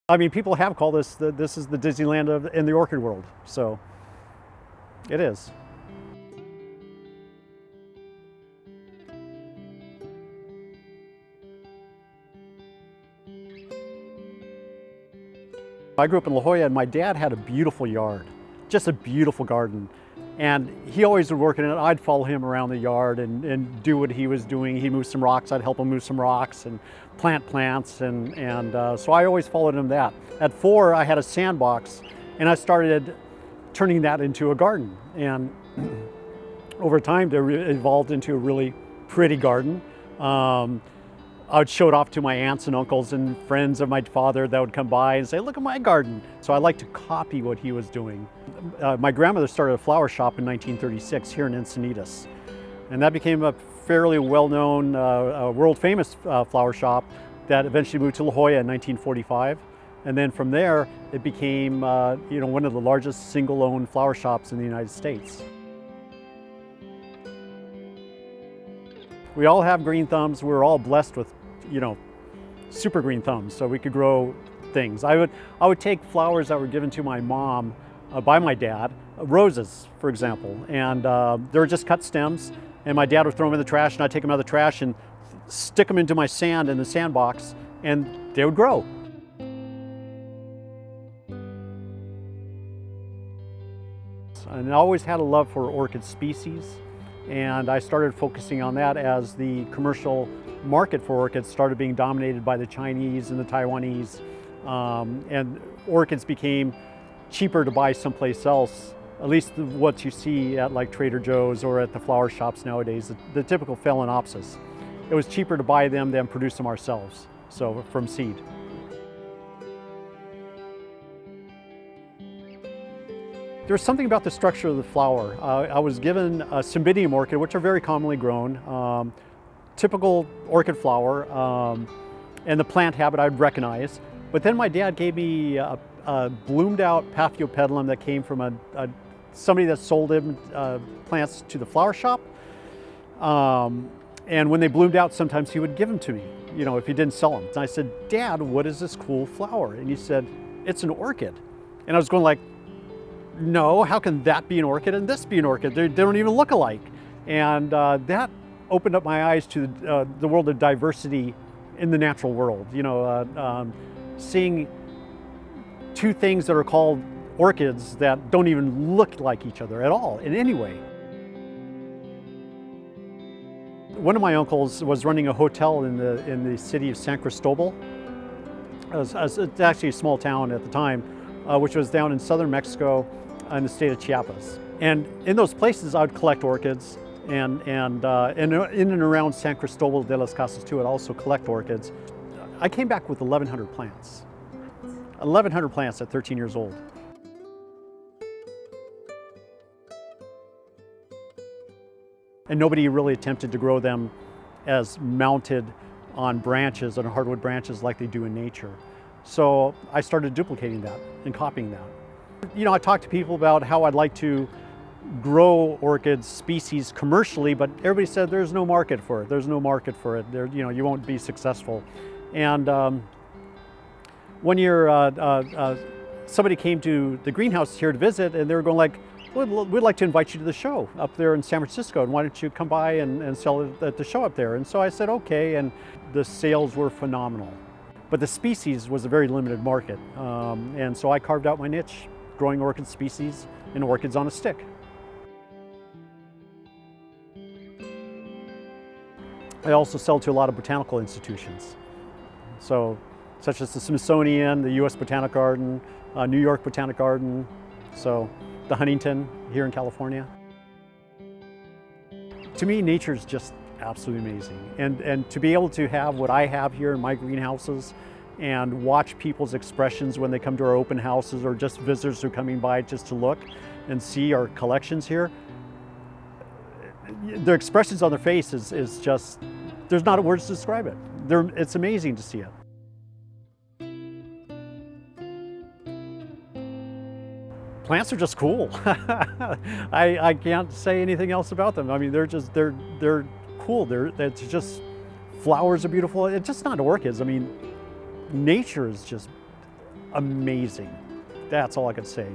I mean, people have called this is the Disneyland in the orchid world, so it is. I grew up in La Jolla, and my dad had a beautiful yard, just a beautiful garden. And he always would work in it. I'd follow him around the yard and do what he was doing. He'd move some rocks, I'd help him move some rocks and plant plants. So I always followed him that. At 4, I had a sandbox, and I started turning that into a garden. And over time, it evolved into a really pretty garden. I would show it off to my aunts and uncles and friends of my father that would come by and say, look at my garden. So I like to copy what he was doing. My grandmother started a flower shop in 1936 here in Encinitas. And that became a fairly well-known, world-famous flower shop that eventually moved to La Jolla in 1945. And then from there, it became one of the largest single-owned flower shops in the United States. We all have green thumbs. We're all blessed with, super green thumbs, so we could grow things. I would take flowers that were given to my mom by my dad, roses, for example, and they were just cut stems, and my dad would throw them in the trash, and I'd take them out of the trash and stick them into my sand in the sandbox, and they would grow. And I always had a love for orchid species. And I started focusing on that as the commercial market for orchids started being dominated by the Chinese and the Taiwanese. And orchids became cheaper to buy someplace else, at least what you see at like Trader Joe's or at the flower shops nowadays, the typical Phalaenopsis. It was cheaper to buy them than produce them ourselves, so from seed. There's something about the structure of the flower. I was given a Cymbidium orchid, which are very commonly grown, typical orchid flower, and the plant habit I'd recognize. But then my dad gave me a bloomed out Paphiopedilum that came from somebody that sold him plants to the flower shop. And when they bloomed out, sometimes he would give them to me, if he didn't sell them. And I said, Dad, what is this cool flower? And he said, it's an orchid. And I was going like, no, how can that be an orchid and this be an orchid? They don't even look alike. And that opened up my eyes to the world of diversity in the natural world. Seeing two things that are called orchids that don't even look like each other at all in any way. One of my uncles was running a hotel in the city of San Cristobal. It's actually a small town at the time, which was down in southern Mexico in the state of Chiapas. And in those places, I would collect orchids, and in and around San Cristobal de las Casas too, I'd also collect orchids. I came back with 1,100 plants. 1,100 plants at 13 years old. And nobody really attempted to grow them as mounted on branches, on hardwood branches like they do in nature. So I started duplicating that and copying that. I talk to people about how I'd like to grow orchid species commercially, but everybody said there's no market for it. There's no market for it. You won't be successful. And one year, somebody came to the greenhouse here to visit, and they were going like, we'd like to invite you to the show up there in San Francisco, and why don't you come by and sell it at the show up there? And so I said, okay, and the sales were phenomenal. But the species was a very limited market. And so I carved out my niche, growing orchid species and orchids on a stick. I also sell to a lot of botanical institutions. So, such as the Smithsonian, the US Botanic Garden, New York Botanic Garden, so the Huntington here in California. To me, nature is just absolutely amazing. And to be able to have what I have here in my greenhouses and watch people's expressions when they come to our open houses or just visitors who are coming by just to look and see our collections here, their expressions on their face is just, there's not words to describe it. It's amazing to see it. Plants are just cool. I can't say anything else about them. I mean, they're cool. It's just, flowers are beautiful. It's just not orchids. I mean, nature is just amazing. That's all I could say.